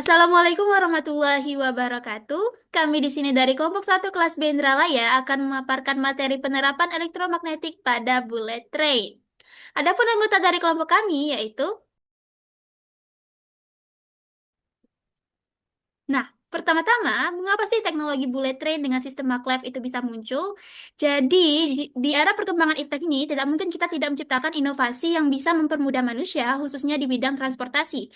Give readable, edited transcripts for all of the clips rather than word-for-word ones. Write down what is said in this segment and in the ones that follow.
Assalamualaikum warahmatullahi wabarakatuh. Kami di sini dari kelompok satu kelas B Indralaya akan memaparkan materi penerapan elektromagnetik pada bullet train. Adapun anggota dari kelompok kami yaitu, nah, pertama-tama, mengapa sih teknologi bullet train dengan sistem maglev itu bisa muncul? Jadi, di era perkembangan iptek ini, tidak mungkin kita tidak menciptakan inovasi yang bisa mempermudah manusia, khususnya di bidang transportasi.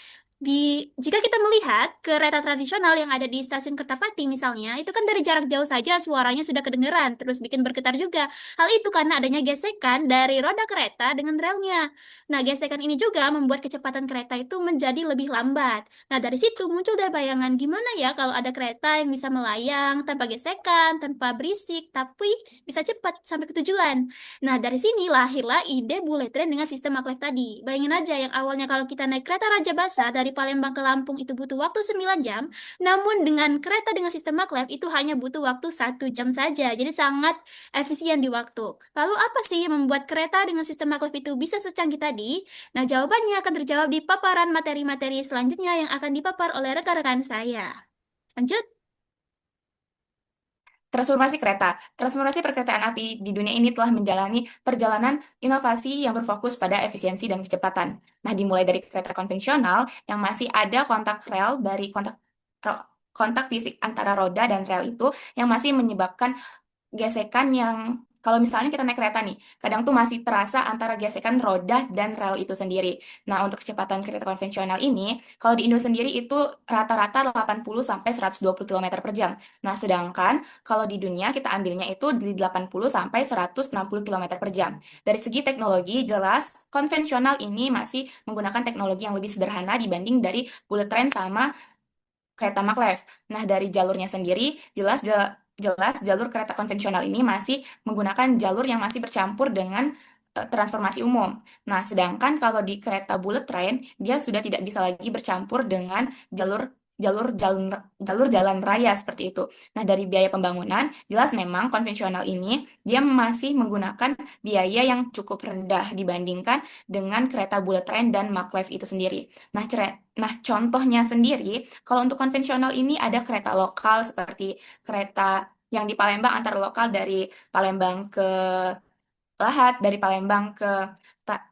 Jika kita melihat kereta tradisional yang ada di stasiun Kertapati misalnya, itu kan dari jarak jauh saja suaranya sudah kedengeran, terus bikin bergetar juga. Hal itu karena adanya gesekan dari roda kereta dengan relnya. Nah, gesekan ini juga membuat kecepatan kereta itu menjadi lebih lambat. Nah, dari situ muncul deh bayangan gimana ya kalau ada kereta yang bisa melayang tanpa gesekan, tanpa berisik, tapi bisa cepat sampai ke tujuan. Nah, dari sini lahirlah ide bullet train dengan sistem maglev tadi. Bayangin aja yang awalnya kalau kita naik kereta Raja Basa dari Palembang ke Lampung itu butuh waktu 9 jam, namun dengan kereta dengan sistem maglev itu hanya butuh waktu 1 jam saja. Jadi sangat efisien di waktu. Lalu apa sih yang membuat kereta dengan sistem maglev itu bisa secanggih tadi? Nah, jawabannya akan terjawab di paparan materi-materi selanjutnya yang akan dipapar oleh rekan-rekan saya. Lanjut. Transformasi kereta. Transformasi perkeretaan api di dunia ini telah menjalani perjalanan inovasi yang berfokus pada efisiensi dan kecepatan. Nah, dimulai dari kereta konvensional yang masih ada kontak rel dari kontak fisik antara roda dan rel itu yang masih menyebabkan gesekan yang kalau misalnya kita naik kereta nih, kadang tuh masih terasa antara gesekan roda dan rel itu sendiri. Nah, untuk kecepatan kereta konvensional ini, kalau di Indo sendiri itu rata-rata 80 sampai 120 km per jam. Nah, sedangkan kalau di dunia kita ambilnya itu di 80 sampai 160 km per jam. Dari segi teknologi, jelas konvensional ini masih menggunakan teknologi yang lebih sederhana dibanding dari bullet train sama kereta maglev. Nah, dari jalurnya sendiri, jelas jalur kereta konvensional ini masih menggunakan jalur yang masih bercampur dengan transformasi umum. Nah, sedangkan kalau di kereta bullet train, dia sudah tidak bisa lagi bercampur dengan jalur jalur jalan jalur jalan raya seperti itu. Nah, dari biaya pembangunan, jelas memang konvensional ini dia masih menggunakan biaya yang cukup rendah dibandingkan dengan kereta bullet train dan maglev itu sendiri. Nah, contohnya sendiri, kalau untuk konvensional ini ada kereta lokal seperti kereta yang di Palembang antar lokal dari Palembang ke Lahat, Ta-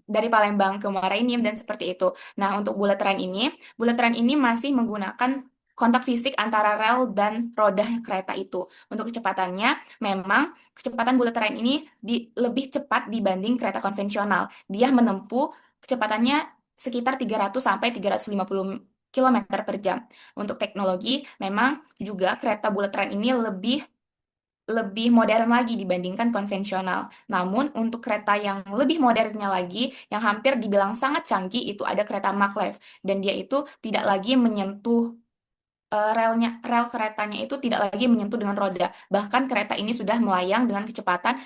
dari Palembang ke Muara Enim dan seperti itu. Nah, untuk bullet train ini masih menggunakan kontak fisik antara rel dan roda kereta itu. Untuk kecepatannya, memang kecepatan bullet train ini lebih cepat dibanding kereta konvensional. Dia menempuh kecepatannya sekitar 300 sampai 350 kilometer per jam. Untuk teknologi, memang juga kereta bullet train ini lebih lebih modern lagi dibandingkan konvensional. Namun untuk kereta yang lebih modernnya lagi, yang hampir dibilang sangat canggih, itu ada kereta maglev. Dan dia itu tidak lagi menyentuh rel keretanya itu tidak lagi menyentuh dengan roda. Bahkan kereta ini sudah melayang dengan kecepatan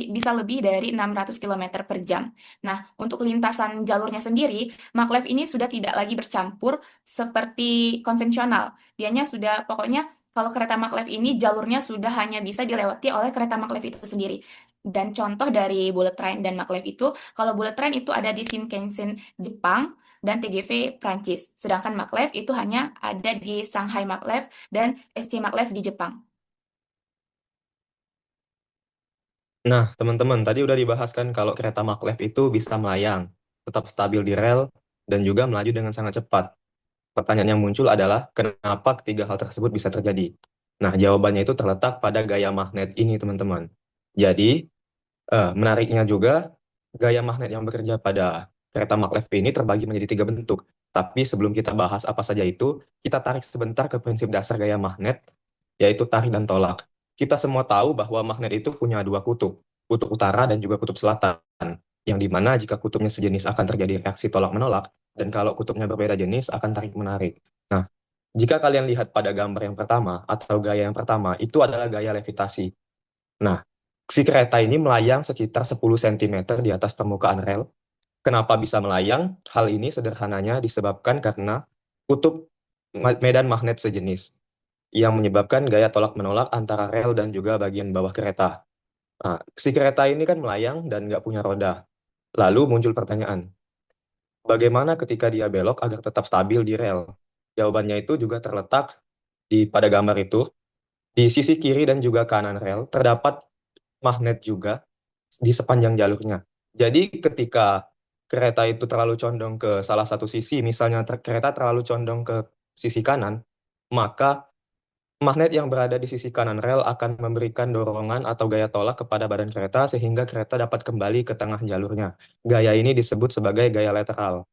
bisa lebih dari 600 km per jam. Nah, untuk lintasan jalurnya sendiri, maglev ini sudah tidak lagi bercampur seperti konvensional. Dianya sudah pokoknya kalau kereta maglev ini jalurnya sudah hanya bisa dilewati oleh kereta maglev itu sendiri. Dan contoh dari bullet train dan maglev itu, kalau bullet train itu ada di Shinkansen Jepang, dan TGV Prancis. Sedangkan maglev itu hanya ada di Shanghai Maglev dan SC Maglev di Jepang. Nah, teman-teman, tadi udah dibahaskan kalau kereta maglev itu bisa melayang, tetap stabil di rel, dan juga melaju dengan sangat cepat. Pertanyaan yang muncul adalah, kenapa ketiga hal tersebut bisa terjadi? Nah, jawabannya itu terletak pada gaya magnet ini, teman-teman. Jadi, menariknya juga, gaya magnet yang bekerja pada kereta maglev ini terbagi menjadi tiga bentuk. Tapi sebelum kita bahas apa saja itu, kita tarik sebentar ke prinsip dasar gaya magnet, yaitu tarik dan tolak. Kita semua tahu bahwa magnet itu punya dua kutub, kutub utara dan juga kutub selatan, yang dimana jika kutubnya sejenis akan terjadi reaksi tolak-menolak, dan kalau kutubnya berbeda jenis akan tarik-menarik. Nah, jika kalian lihat pada gambar yang pertama atau gaya yang pertama, itu adalah gaya levitasi. Nah, si kereta ini melayang sekitar 10 cm di atas permukaan rel. Kenapa bisa melayang? Hal ini sederhananya disebabkan karena kutub medan magnet sejenis yang menyebabkan gaya tolak-menolak antara rel dan juga bagian bawah kereta. Nah, si kereta ini kan melayang dan nggak punya roda. Lalu muncul pertanyaan, bagaimana ketika dia belok agar tetap stabil di rel? Jawabannya itu juga terletak pada gambar itu. Di sisi kiri dan juga kanan rel terdapat magnet juga di sepanjang jalurnya. Jadi ketika kereta itu terlalu condong ke salah satu sisi, misalnya kereta terlalu condong ke sisi kanan, maka magnet yang berada di sisi kanan rel akan memberikan dorongan atau gaya tolak kepada badan kereta sehingga kereta dapat kembali ke tengah jalurnya. Gaya ini disebut sebagai gaya lateral.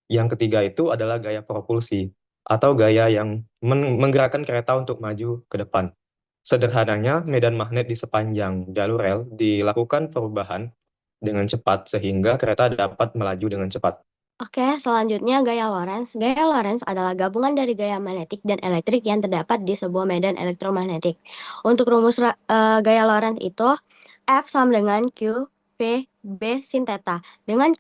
Yang ketiga itu adalah gaya propulsi atau gaya yang menggerakkan kereta untuk maju ke depan. Sederhananya, medan magnet di sepanjang jalur rel dilakukan perubahan dengan cepat sehingga kereta dapat melaju dengan cepat. Oke, selanjutnya gaya Lorentz. Gaya Lorentz adalah gabungan dari gaya magnetik dan elektrik yang terdapat di sebuah medan elektromagnetik. Untuk rumus gaya Lorentz itu F sama dengan Q, P, B sin theta. Dengan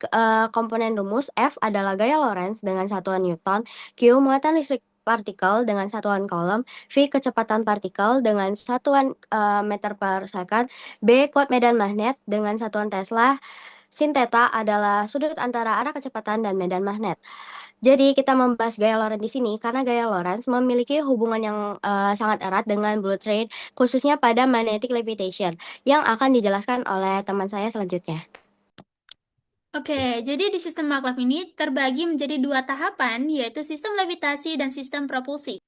komponen rumus, F adalah gaya Lorentz dengan satuan Newton, Q muatan listrik partikel dengan satuan Coulomb, V kecepatan partikel dengan satuan meter per second, B kuat medan magnet dengan satuan Tesla. Sin theta adalah sudut antara arah kecepatan dan medan magnet. Jadi kita membahas gaya Lorentz di sini karena gaya Lorentz memiliki hubungan yang sangat erat dengan bullet train, khususnya pada magnetic levitation, yang akan dijelaskan oleh teman saya selanjutnya. Oke, jadi di sistem maglev ini terbagi menjadi dua tahapan, yaitu sistem levitasi dan sistem propulsi.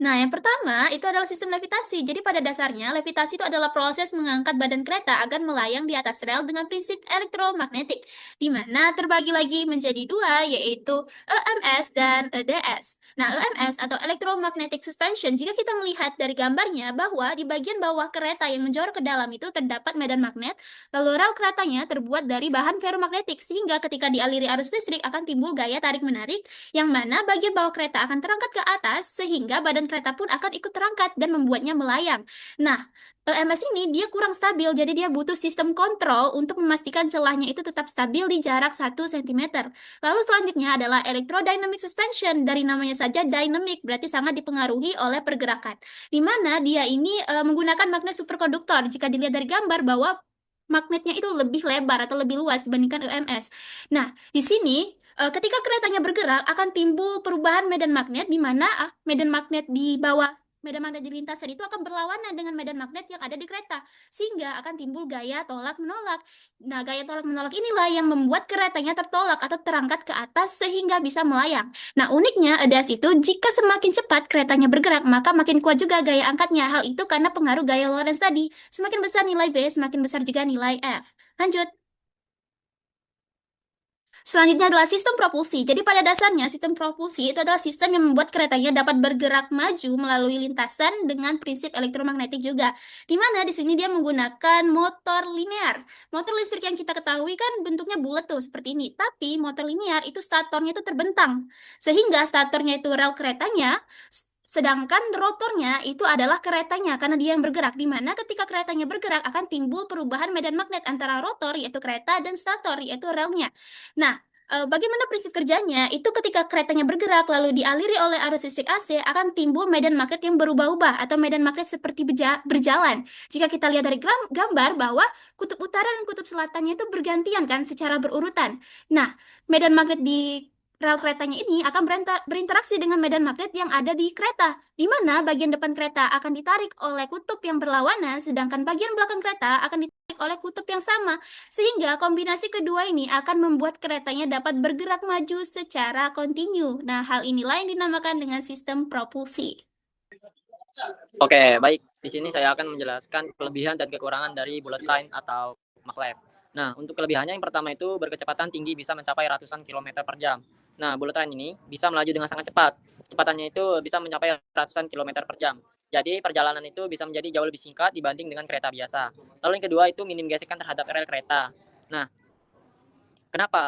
Nah, yang pertama itu adalah sistem levitasi. Jadi pada dasarnya, levitasi itu adalah proses mengangkat badan kereta agar melayang di atas rel dengan prinsip elektromagnetik, di mana terbagi lagi menjadi dua, yaitu EMS dan EDS. Nah, EMS atau Electromagnetic Suspension, jika kita melihat dari gambarnya bahwa di bagian bawah kereta yang menjorok ke dalam itu terdapat medan magnet, lalu rel keretanya terbuat dari bahan ferromagnetik, sehingga ketika dialiri arus listrik akan timbul gaya tarik-menarik, yang mana bagian bawah kereta akan terangkat ke atas, sehingga badan kereta pun akan ikut terangkat dan membuatnya melayang. Nah, EMS ini dia kurang stabil, jadi dia butuh sistem kontrol untuk memastikan celahnya itu tetap stabil di jarak 1 cm. Lalu selanjutnya adalah electrodynamic suspension. Dari namanya saja dynamic, berarti sangat dipengaruhi oleh pergerakan. Di mana dia ini menggunakan magnet superkonduktor. Jika dilihat dari gambar bahwa magnetnya itu lebih lebar atau lebih luas dibandingkan EMS. Nah, di sini ketika keretanya bergerak akan timbul perubahan medan magnet di mana medan magnet di bawah medan magnet di lintasan itu akan berlawanan dengan medan magnet yang ada di kereta, sehingga akan timbul gaya tolak-menolak. Nah, gaya tolak-menolak inilah yang membuat keretanya tertolak atau terangkat ke atas sehingga bisa melayang. Nah, uniknya EDS itu jika semakin cepat keretanya bergerak, maka makin kuat juga gaya angkatnya. Hal itu karena pengaruh gaya Lorentz tadi. Semakin besar nilai V, semakin besar juga nilai F. Lanjut. Selanjutnya adalah sistem propulsi. Jadi pada dasarnya sistem propulsi itu adalah sistem yang membuat keretanya dapat bergerak maju melalui lintasan dengan prinsip elektromagnetik juga. Di mana di sini dia menggunakan motor linear. Motor listrik yang kita ketahui kan bentuknya bulat tuh seperti ini. Tapi motor linear itu statornya itu terbentang. Sehingga statornya itu rel keretanya, sedangkan rotornya itu adalah keretanya karena dia yang bergerak. Di mana ketika keretanya bergerak akan timbul perubahan medan magnet antara rotor yaitu kereta dan stator yaitu relnya. Nah, bagaimana prinsip kerjanya? Itu ketika keretanya bergerak lalu dialiri oleh arus listrik AC akan timbul medan magnet yang berubah-ubah atau medan magnet seperti berjalan. Jika kita lihat dari gambar bahwa kutub utara dan kutub selatannya itu bergantian kan secara berurutan. Nah, medan magnet di rel keretanya ini akan berinteraksi dengan medan magnet yang ada di kereta, di mana bagian depan kereta akan ditarik oleh kutub yang berlawanan, sedangkan bagian belakang kereta akan ditarik oleh kutub yang sama. Sehingga kombinasi kedua ini akan membuat keretanya dapat bergerak maju secara kontinu. Nah, hal inilah yang dinamakan dengan sistem propulsi. Oke, baik. Di sini saya akan menjelaskan kelebihan dan kekurangan dari bullet train atau maglev. Nah, untuk kelebihannya yang pertama itu berkecepatan tinggi bisa mencapai ratusan kilometer per jam. Nah, bullet train ini bisa melaju dengan sangat cepat. Kecepatannya itu bisa mencapai ratusan kilometer per jam. Jadi perjalanan itu bisa menjadi jauh lebih singkat dibanding dengan kereta biasa. Lalu yang kedua itu minim gesekan terhadap rel kereta. Nah, kenapa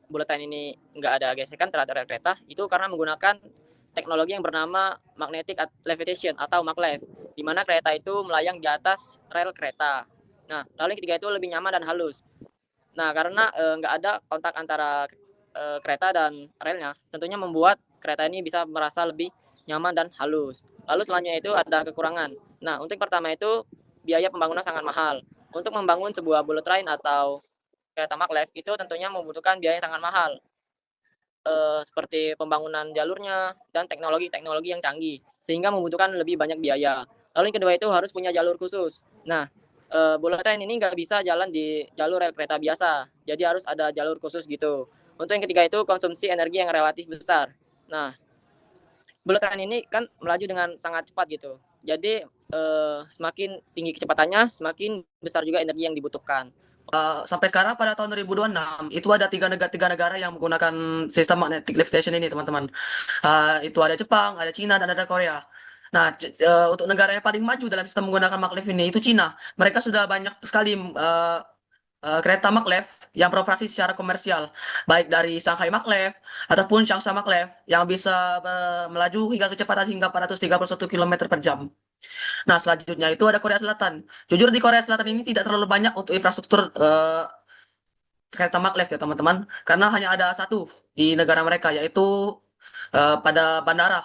bullet train ini nggak ada gesekan terhadap rel kereta? Itu karena menggunakan teknologi yang bernama magnetic levitation atau maglev, di mana kereta itu melayang di atas rel kereta. Nah, lalu yang ketiga itu lebih nyaman dan halus. Nah, karena nggak ada kontak antara kereta dan relnya, tentunya membuat kereta ini bisa merasa lebih nyaman dan halus. Lalu selanjutnya itu ada kekurangan. Nah, untuk yang pertama itu biaya pembangunan sangat mahal. Untuk membangun sebuah bullet train atau kereta maglev itu tentunya membutuhkan biaya yang sangat mahal. seperti pembangunan jalurnya dan teknologi-teknologi yang canggih, sehingga membutuhkan lebih banyak biaya. Lalu yang kedua itu harus punya jalur khusus. Nah, bullet train ini nggak bisa jalan di jalur rel kereta biasa, jadi harus ada jalur khusus gitu. Untuk yang ketiga itu konsumsi energi yang relatif besar. Nah, bullet train ini kan melaju dengan sangat cepat gitu. Jadi semakin tinggi kecepatannya, semakin besar juga energi yang dibutuhkan. Sampai sekarang pada tahun 2026 itu ada tiga negara yang menggunakan sistem magnetic levitation ini, teman-teman. Itu ada Jepang, ada Cina, dan ada Korea. Nah, untuk negara yang paling maju dalam sistem menggunakan maglev ini itu Cina. Mereka sudah banyak sekali kereta maglev yang beroperasi secara komersial, baik dari Shanghai Maglev ataupun Changsha Maglev yang bisa melaju hingga kecepatan hingga 431 km per jam. Nah, selanjutnya itu ada Korea Selatan. Jujur di Korea Selatan ini tidak terlalu banyak untuk infrastruktur kereta maglev ya, teman-teman, karena hanya ada satu di negara mereka, yaitu pada bandara.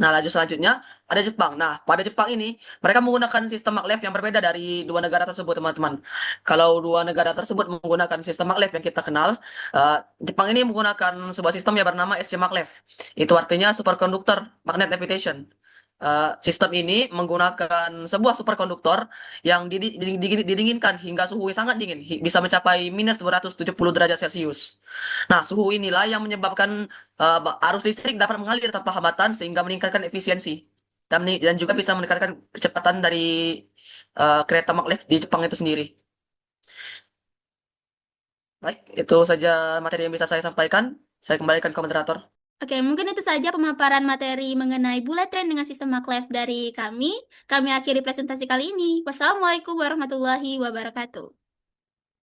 Nah, lanjut selanjutnya ada Jepang. Nah, pada Jepang ini mereka menggunakan sistem maglev yang berbeda dari dua negara tersebut, teman-teman. Kalau dua negara tersebut menggunakan sistem maglev yang kita kenal, Jepang ini menggunakan sebuah sistem yang bernama SC maglev. Itu artinya superconductor magnet levitation. Sistem ini menggunakan sebuah superkonduktor yang didinginkan hingga suhu yang sangat dingin, bisa mencapai minus 270 derajat Celcius. Nah, suhu inilah yang menyebabkan arus listrik dapat mengalir tanpa hambatan sehingga meningkatkan efisiensi dan juga bisa meningkatkan kecepatan dari kereta maglev di Jepang itu sendiri. Baik, itu saja materi yang bisa saya sampaikan. Saya kembalikan ke moderator. Oke, mungkin itu saja pemaparan materi mengenai bullet train dengan sistem maglev dari kami. Kami akhiri presentasi kali ini. Wassalamualaikum warahmatullahi wabarakatuh.